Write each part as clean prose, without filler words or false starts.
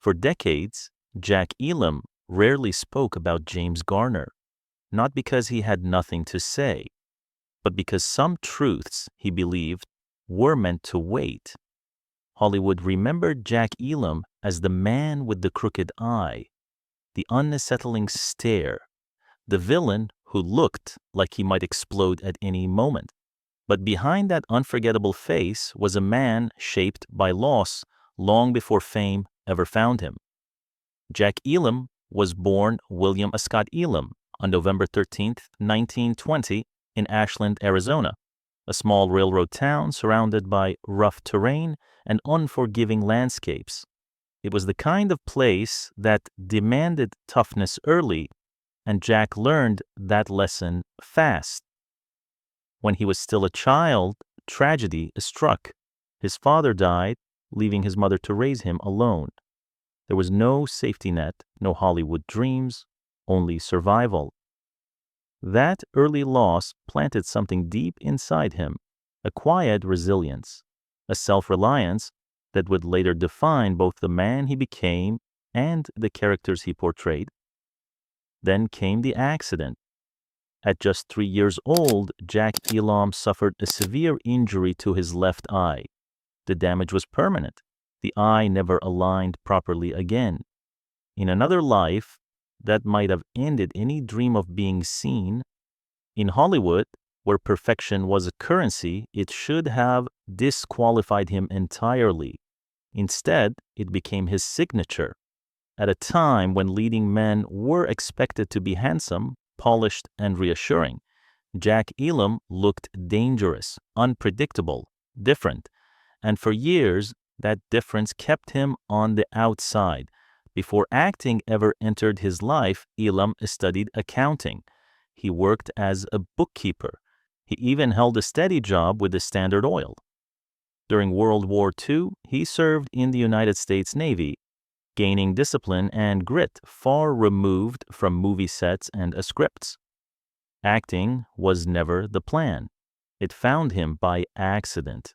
For decades, Jack Elam rarely spoke about James Garner, not because he had nothing to say, but because some truths he believed were meant to wait. Hollywood remembered Jack Elam as the man with the crooked eye, the unsettling stare, the villain who looked like he might explode at any moment. But behind that unforgettable face was a man shaped by loss long before fame ever found him. Jack Elam was born William Scott Elam on November 13, 1920, in Ashland, Arizona, a small railroad town surrounded by rough terrain and unforgiving landscapes. It was the kind of place that demanded toughness early, and Jack learned that lesson fast. When he was still a child, tragedy struck. His father died, leaving his mother to raise him alone. There was no safety net, no Hollywood dreams, only survival. That early loss planted something deep inside him, a quiet resilience, a self-reliance that would later define both the man he became and the characters he portrayed. Then came the accident. At just 3 years old, Jack Elam suffered a severe injury to his left eye. The damage was permanent. The eye never aligned properly again. In another life, that might have ended any dream of being seen. In Hollywood, where perfection was a currency, it should have disqualified him entirely. Instead, it became his signature. At a time when leading men were expected to be handsome, polished, and reassuring, Jack Elam looked dangerous, unpredictable, different, and for years that difference kept him on the outside. Before acting ever entered his life, Elam studied accounting. He worked as a bookkeeper. He even held a steady job with the Standard Oil. During World War II, he served in the United States Navy, gaining discipline and grit far removed from movie sets and scripts. Acting was never the plan. It found him by accident.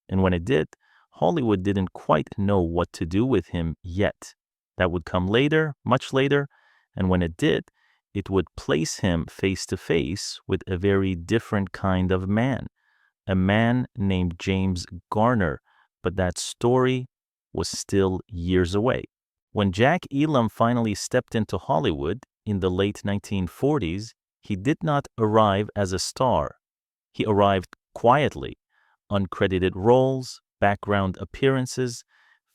And when it did, Hollywood didn't quite know what to do with him yet. That would come later, much later, and when it did, it would place him face to face with a very different kind of man, a man named James Garner, but that story was still years away. When Jack Elam finally stepped into Hollywood in the late 1940s, he did not arrive as a star. He arrived quietly, uncredited roles, background appearances,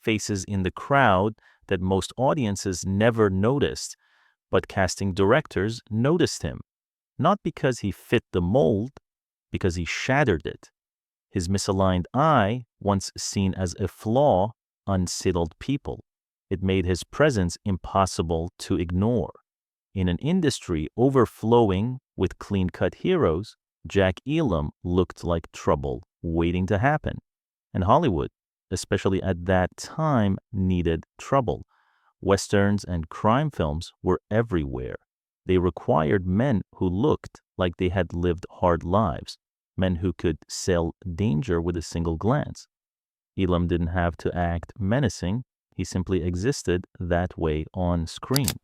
faces in the crowd that most audiences never noticed, but casting directors noticed him, not because he fit the mold, because he shattered it. His misaligned eye, once seen as a flaw, unsettled people. It made his presence impossible to ignore. In an industry overflowing with clean-cut heroes, Jack Elam looked like trouble waiting to happen. And Hollywood, especially at that time, needed trouble. Westerns and crime films were everywhere. They required men who looked like they had lived hard lives, men who could sell danger with a single glance. Elam didn't have to act menacing. He simply existed that way on screen.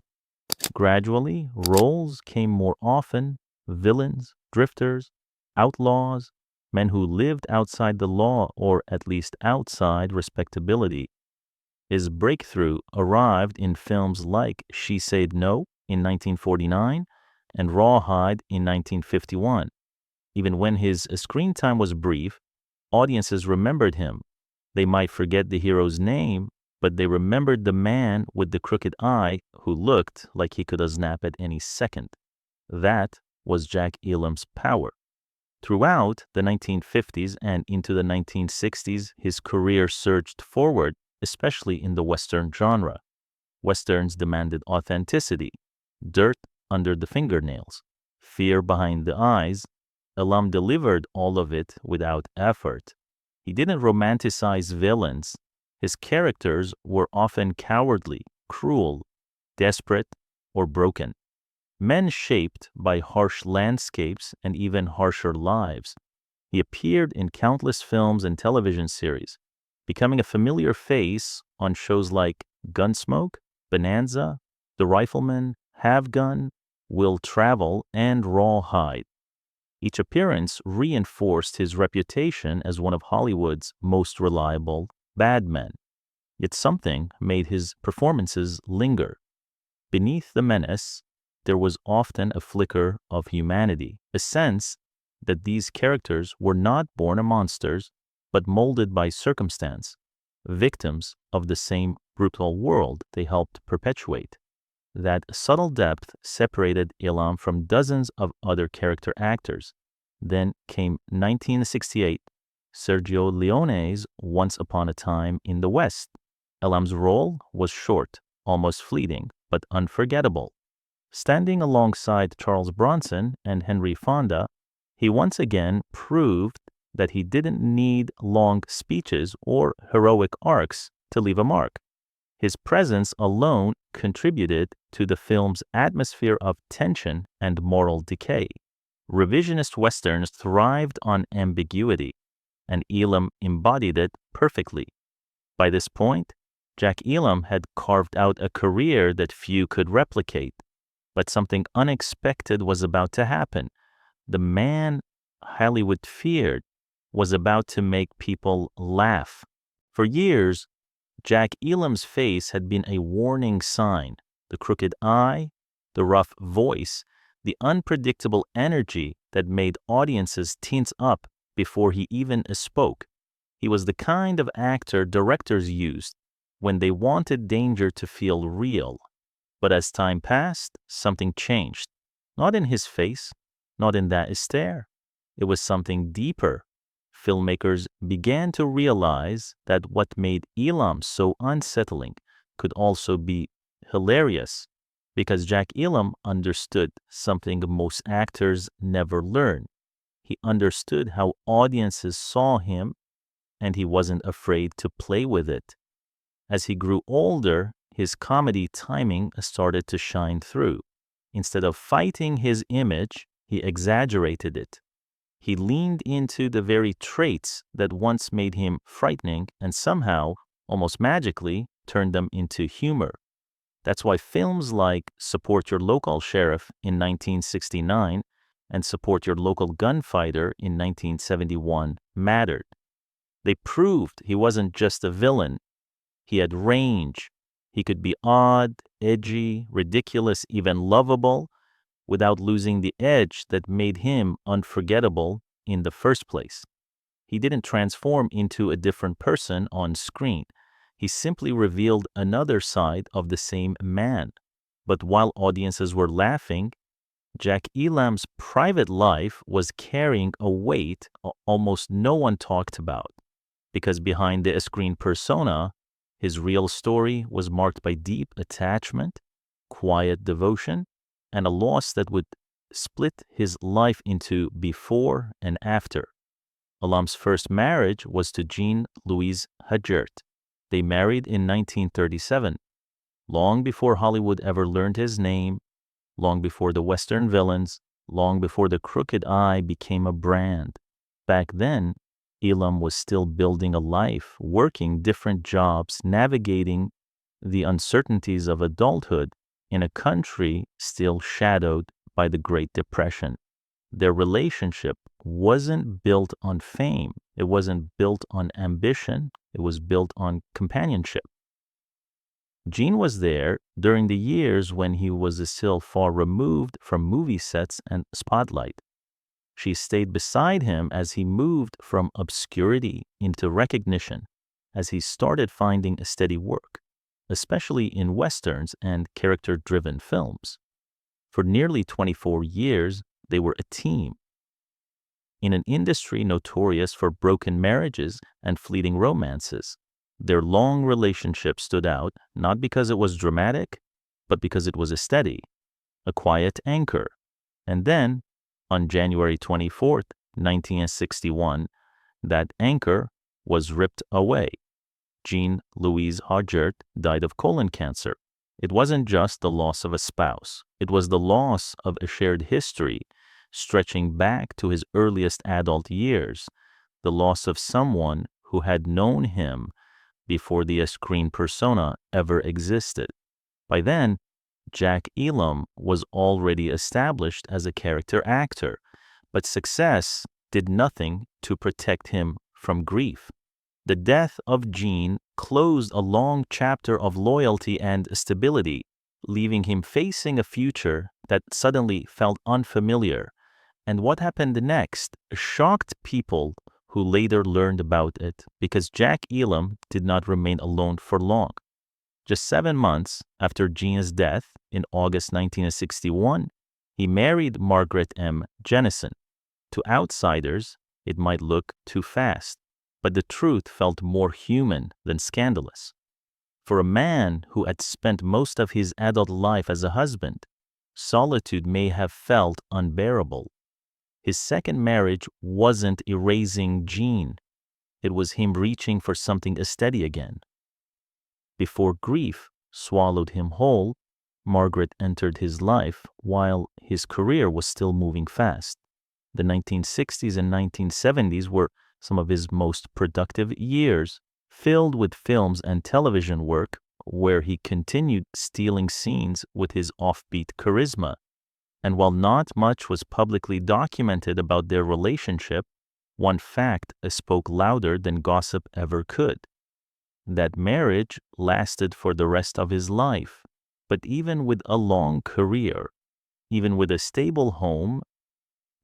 Gradually, roles came more often: villains, drifters, outlaws, men who lived outside the law, or at least outside respectability. His breakthrough arrived in films like She Said No in 1949 and Rawhide in 1951. Even when his screen time was brief, audiences remembered him. They might forget the hero's name, but they remembered the man with the crooked eye who looked like he could snap at any second. That was Jack Elam's power. Throughout the 1950s and into the 1960s, his career surged forward, especially in the Western genre. Westerns demanded authenticity, dirt under the fingernails, fear behind the eyes. Elam delivered all of it without effort. He didn't romanticize villains. His characters were often cowardly, cruel, desperate, or broken. Men shaped by harsh landscapes and even harsher lives. He appeared in countless films and television series, becoming a familiar face on shows like Gunsmoke, Bonanza, The Rifleman, Have Gun, Will Travel, and Rawhide. Each appearance reinforced his reputation as one of Hollywood's most reliable bad men. Yet something made his performances linger. Beneath the menace, there was often a flicker of humanity, a sense that these characters were not born monsters, but molded by circumstance, victims of the same brutal world they helped perpetuate. That subtle depth separated Elam from dozens of other character actors. Then came 1968, Sergio Leone's Once Upon a Time in the West. Elam's role was short, almost fleeting, but unforgettable. Standing alongside Charles Bronson and Henry Fonda, he once again proved that he didn't need long speeches or heroic arcs to leave a mark. His presence alone contributed to the film's atmosphere of tension and moral decay. Revisionist westerns thrived on ambiguity, and Elam embodied it perfectly. By this point, Jack Elam had carved out a career that few could replicate. But something unexpected was about to happen. The man Hollywood feared was about to make people laugh. For years, Jack Elam's face had been a warning sign. The crooked eye, the rough voice, the unpredictable energy that made audiences tense up before he even spoke. He was the kind of actor directors used when they wanted danger to feel real. But as time passed, something changed. Not in his face, not in that stare. It was something deeper. Filmmakers began to realize that what made Elam so unsettling could also be hilarious, because Jack Elam understood something most actors never learn. He understood how audiences saw him, and he wasn't afraid to play with it. As he grew older, his comedy timing started to shine through. Instead of fighting his image, he exaggerated it. He leaned into the very traits that once made him frightening and somehow, almost magically, turned them into humor. That's why films like Support Your Local Sheriff in 1969 and Support Your Local Gunfighter in 1971 mattered. They proved he wasn't just a villain. He had range. He could be odd, edgy, ridiculous, even lovable, without losing the edge that made him unforgettable in the first place. He didn't transform into a different person on screen. He simply revealed another side of the same man. But while audiences were laughing, Jack Elam's private life was carrying a weight almost no one talked about, because behind the screen persona, his real story was marked by deep attachment, quiet devotion, and a loss that would split his life into before and after. Elam's first marriage was to Jean Louise Hajert. They married in 1937, long before Hollywood ever learned his name, long before the Western villains, long before the crooked eye became a brand. Back then, Elam was still building a life, working different jobs, navigating the uncertainties of adulthood in a country still shadowed by the Great Depression. Their relationship wasn't built on fame. It wasn't built on ambition. It was built on companionship. Jean was there during the years when he was still far removed from movie sets and spotlight. She stayed beside him as he moved from obscurity into recognition, as he started finding a steady work, especially in westerns and character-driven films. For nearly 24 years, they were a team. In an industry notorious for broken marriages and fleeting romances, their long relationship stood out not because it was dramatic, but because it was steady, a quiet anchor. And then, on January 24th, 1961, that anchor was ripped away. Jean Louise Hajert died of colon cancer. It wasn't just the loss of a spouse. It was the loss of a shared history stretching back to his earliest adult years, the loss of someone who had known him before the screen persona ever existed. By then, Jack Elam was already established as a character actor, but success did nothing to protect him from grief. The death of Gene closed a long chapter of loyalty and stability, leaving him facing a future that suddenly felt unfamiliar. And what happened next shocked people who later learned about it, because Jack Elam did not remain alone for long. Just 7 months after Gene's death in August 1961, he married Margaret M. Jennison. To outsiders, it might look too fast, but the truth felt more human than scandalous. For a man who had spent most of his adult life as a husband, solitude may have felt unbearable. His second marriage wasn't erasing Gene. It was him reaching for something steady again. Before grief swallowed him whole, Margaret entered his life while his career was still moving fast. The 1960s and 1970s were some of his most productive years, filled with films and television work where he continued stealing scenes with his offbeat charisma. And while not much was publicly documented about their relationship, one fact spoke louder than gossip ever could. That marriage lasted for the rest of his life, but even with a long career, even with a stable home,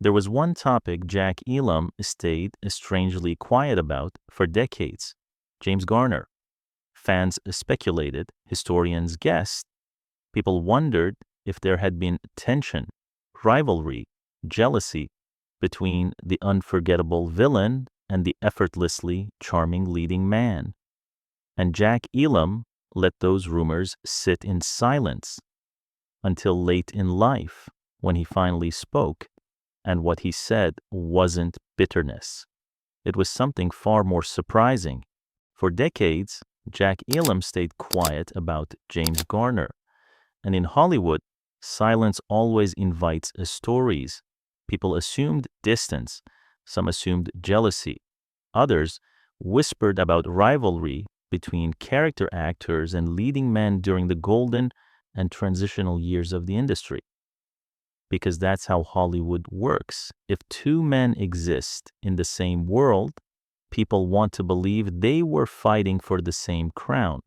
there was one topic Jack Elam stayed strangely quiet about for decades: James Garner. Fans speculated, historians guessed, people wondered if there had been tension, rivalry, jealousy between the unforgettable villain and the effortlessly charming leading man. And Jack Elam let those rumors sit in silence until late in life, when he finally spoke, and what he said wasn't bitterness. It was something far more surprising. For decades, Jack Elam stayed quiet about James Garner. And in Hollywood, silence always invites stories. People assumed distance. Some assumed jealousy. Others whispered about rivalry between character actors and leading men during the golden and transitional years of the industry. Because that's how Hollywood works. If two men exist in the same world, people want to believe they were fighting for the same crown.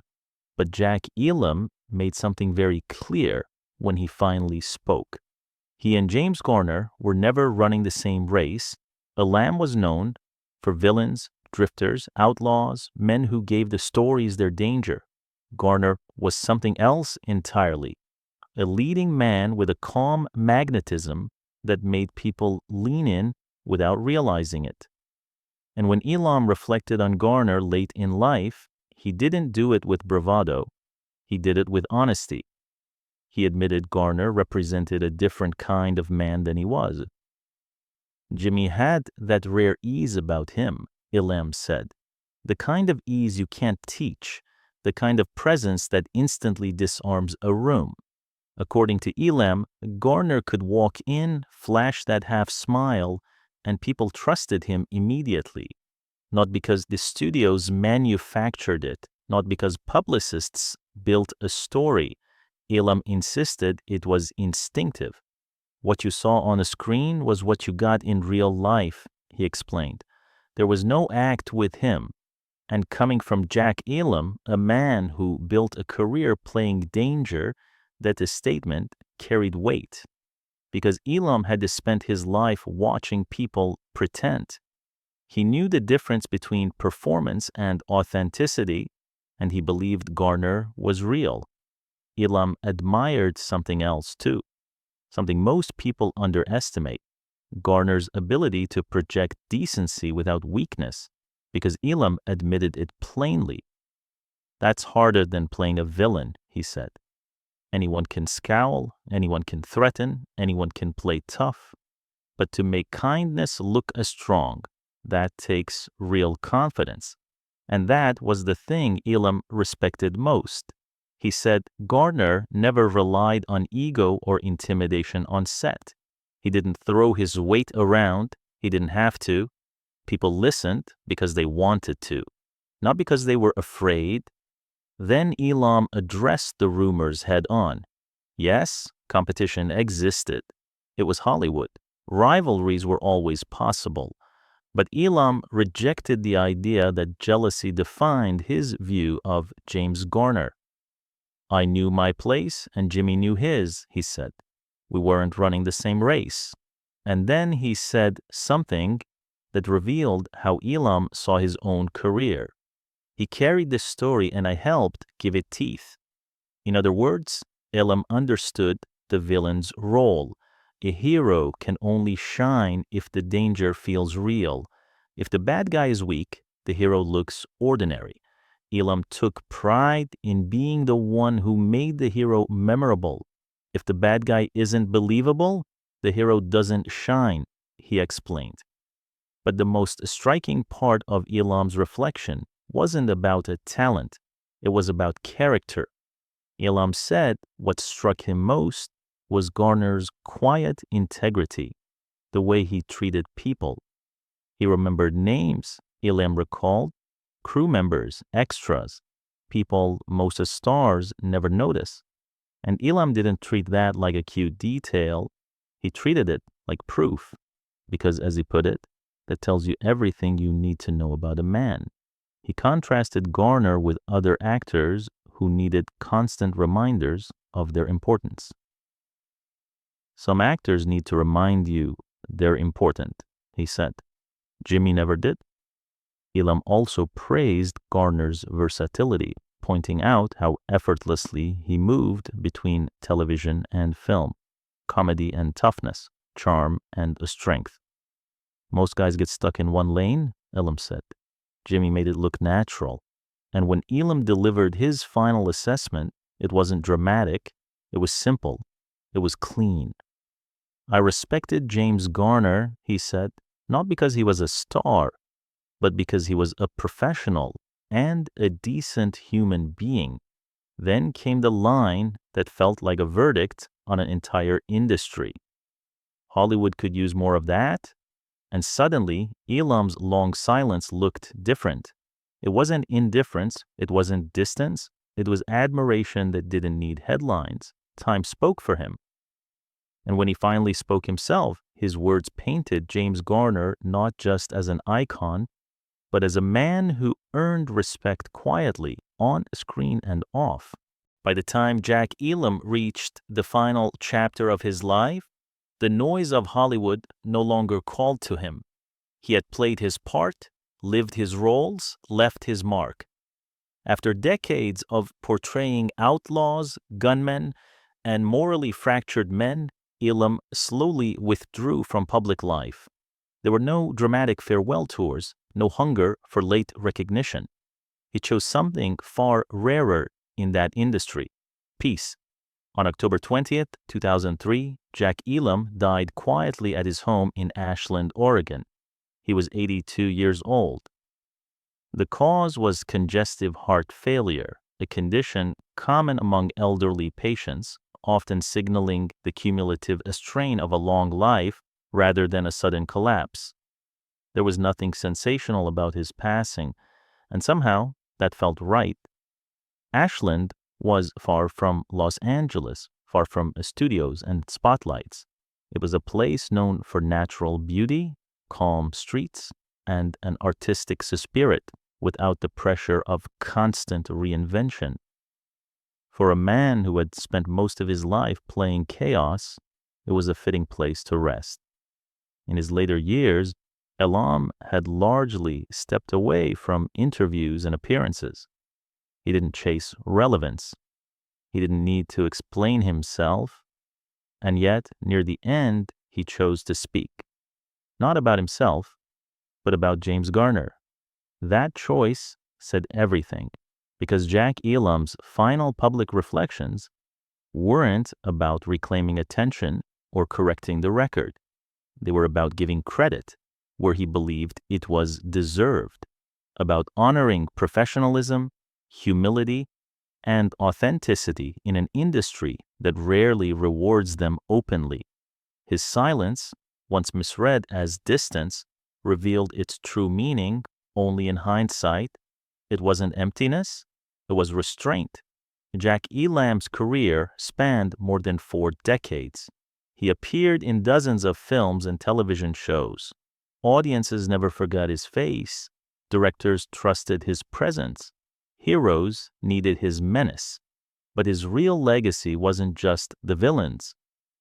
But Jack Elam made something very clear when he finally spoke. He and James Garner were never running the same race. Elam was known for villains, drifters, outlaws, men who gave the stories their danger. Garner was something else entirely. A leading man with a calm magnetism that made people lean in without realizing it. And when Elam reflected on Garner late in life, he didn't do it with bravado. He did it with honesty. He admitted Garner represented a different kind of man than he was. Jimmy had that rare ease about him, Elam said. The kind of ease you can't teach, the kind of presence that instantly disarms a room. According to Elam, Garner could walk in, flash that half smile, and people trusted him immediately. Not because the studios manufactured it, not because publicists built a story. Elam insisted it was instinctive. What you saw on a screen was what you got in real life, he explained. There was no act with him. And coming from Jack Elam, a man who built a career playing danger, that the statement carried weight. Because Elam had spent his life watching people pretend. He knew the difference between performance and authenticity, and he believed Garner was real. Elam admired something else too, something most people underestimate: Garner's ability to project decency without weakness, because Elam admitted it plainly. That's harder than playing a villain, he said. Anyone can scowl, anyone can threaten, anyone can play tough. But to make kindness look strong, that takes real confidence. And that was the thing Elam respected most. He said Garner never relied on ego or intimidation on set. He didn't throw his weight around. He didn't have to. People listened because they wanted to. not because they were afraid. Then Elam addressed the rumors head on. Yes, competition existed. It was Hollywood. Rivalries were always possible. But Elam rejected the idea that jealousy defined his view of James Garner. I knew my place and Jimmy knew his, he said. We weren't running the same race. And then he said something that revealed how Elam saw his own career. He carried this story and I helped give it teeth. In other words, Elam understood the villain's role. A hero can only shine if the danger feels real. If the bad guy is weak, the hero looks ordinary. Elam took pride in being the one who made the hero memorable. If the bad guy isn't believable, the hero doesn't shine, he explained. But the most striking part of Elam's reflection wasn't about a talent. It was about character. Elam said what struck him most was Garner's quiet integrity, the way he treated people. He remembered names, Elam recalled, crew members, extras, people most as stars never notice. And Elam didn't treat that like a cute detail. He treated it like proof, because as he put it, that tells you everything you need to know about a man. He contrasted Garner with other actors who needed constant reminders of their importance. Some actors need to remind you they're important, he said. Jimmy never did. Elam also praised Garner's versatility, pointing out how effortlessly he moved between television and film, comedy and toughness, charm and strength. Most guys get stuck in one lane, Elam said. Jimmy made it look natural. And when Elam delivered his final assessment, it wasn't dramatic, it was simple, it was clean. I respected James Garner, he said, not because he was a star, but because he was a professional and a decent human being. Then came the line that felt like a verdict on an entire industry. Hollywood could use more of that, and suddenly Elam's long silence looked different. It wasn't indifference, it wasn't distance, it was admiration that didn't need headlines. Time spoke for him. And when he finally spoke himself, his words painted James Garner not just as an icon, but as a man who earned respect quietly, on screen and off. By the time Jack Elam reached the final chapter of his life, the noise of Hollywood no longer called to him. He had played his part, lived his roles, left his mark. After decades of portraying outlaws, gunmen, and morally fractured men, Elam slowly withdrew from public life. There were no dramatic farewell tours, no hunger for late recognition. He chose something far rarer in that industry: peace. On October 20th, 2003, Jack Elam died quietly at his home in Ashland, Oregon. He was 82 years old. The cause was congestive heart failure, a condition common among elderly patients, often signaling the cumulative strain of a long life rather than a sudden collapse. There was nothing sensational about his passing, and somehow that felt right. Ashland was far from Los Angeles, far from studios and spotlights. It was a place known for natural beauty, calm streets, and an artistic spirit without the pressure of constant reinvention. For a man who had spent most of his life playing chaos, it was a fitting place to rest. In his later years, Elam had largely stepped away from interviews and appearances. He didn't chase relevance. He didn't need to explain himself. And yet, near the end, he chose to speak. Not about himself, but about James Garner. That choice said everything, because Jack Elam's final public reflections weren't about reclaiming attention or correcting the record. They were about giving credit where he believed it was deserved, about honoring professionalism, humility, and authenticity in an industry that rarely rewards them openly. His silence, once misread as distance, revealed its true meaning only in hindsight, It wasn't emptiness, it was restraint. Jack Elam's career spanned more than 4 decades. He appeared in dozens of films and television shows. Audiences never forgot his face. Directors trusted his presence. Heroes needed his menace. But his real legacy wasn't just the villains.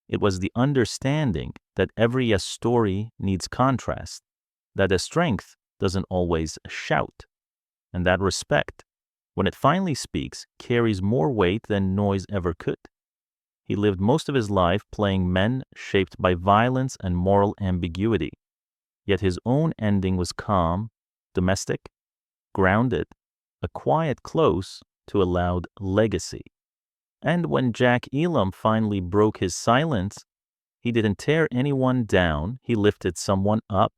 It was the understanding that every story needs contrast, that a strength doesn't always shout, and that respect, when it finally speaks, carries more weight than noise ever could. He lived most of his life playing men shaped by violence and moral ambiguity. Yet his own ending was calm, domestic, grounded, a quiet close to a loud legacy. And when Jack Elam finally broke his silence, he didn't tear anyone down, he lifted someone up.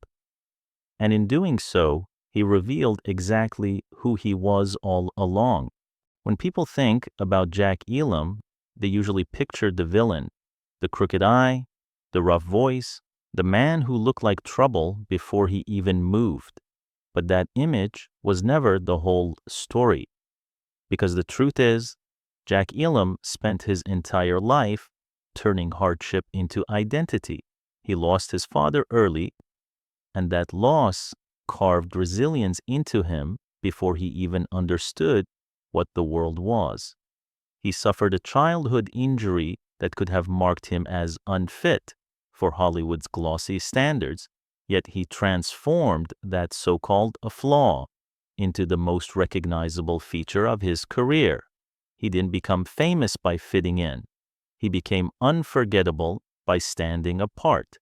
And in doing so, he revealed exactly who he was all along. When people think about Jack Elam, they usually picture the villain, the crooked eye, the rough voice, the man who looked like trouble before he even moved. But that image was never the whole story. Because the truth is, Jack Elam spent his entire life turning hardship into identity. He lost his father early, and that loss carved resilience into him before he even understood what the world was. He suffered a childhood injury that could have marked him as unfit for Hollywood's glossy standards, yet he transformed that so-called flaw into the most recognizable feature of his career. He didn't become famous by fitting in. He became unforgettable by standing apart.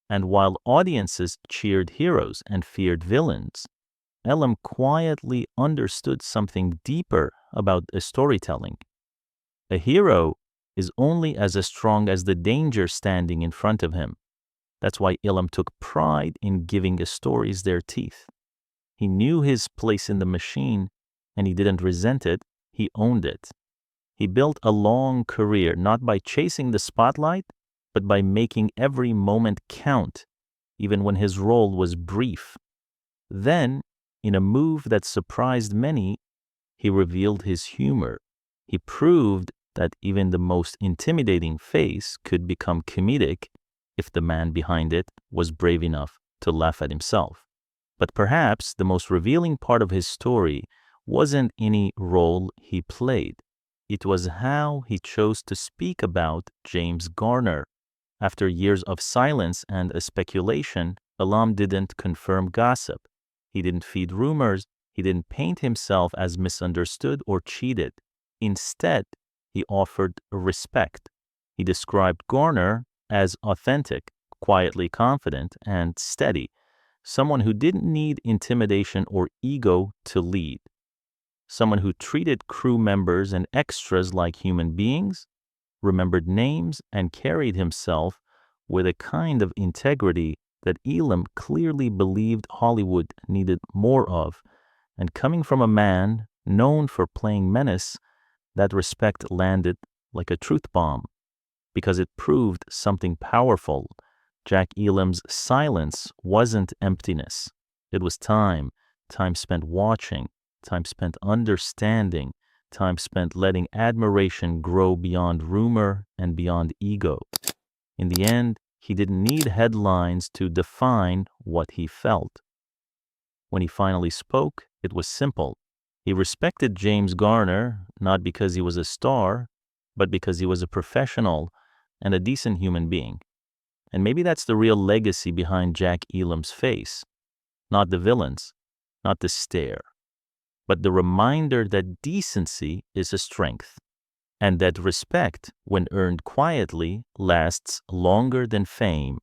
And while audiences cheered heroes and feared villains, Elam quietly understood something deeper about storytelling. A hero is only as strong as the danger standing in front of him. That's why Elam took pride in giving the stories their teeth. He knew his place in the machine, and he didn't resent it, he owned it. He built a long career not by chasing the spotlight, but by making every moment count, even when his role was brief. Then, in a move that surprised many, he revealed his humor. He proved that even the most intimidating face could become comedic if the man behind it was brave enough to laugh at himself. But perhaps the most revealing part of his story wasn't any role he played. It was how he chose to speak about James Garner. After years of silence and speculation, Elam didn't confirm gossip. He didn't feed rumors. He didn't paint himself as misunderstood or cheated. Instead, he offered respect. He described Garner as authentic, quietly confident, and steady, someone who didn't need intimidation or ego to lead, someone who treated crew members and extras like human beings, remembered names, and carried himself with a kind of integrity that Elam clearly believed Hollywood needed more of. And coming from a man known for playing menace, that respect landed like a truth bomb, because it proved something powerful. Jack Elam's silence wasn't emptiness. It was time spent watching, time spent understanding, time spent letting admiration grow beyond rumor and beyond ego. In the end, he didn't need headlines to define what he felt. When he finally spoke, it was simple. He respected James Garner not because he was a star, but because he was a professional and a decent human being. And maybe that's the real legacy behind Jack Elam's face. Not the villains, not the stare, but the reminder that decency is a strength, and that respect, when earned quietly, lasts longer than fame.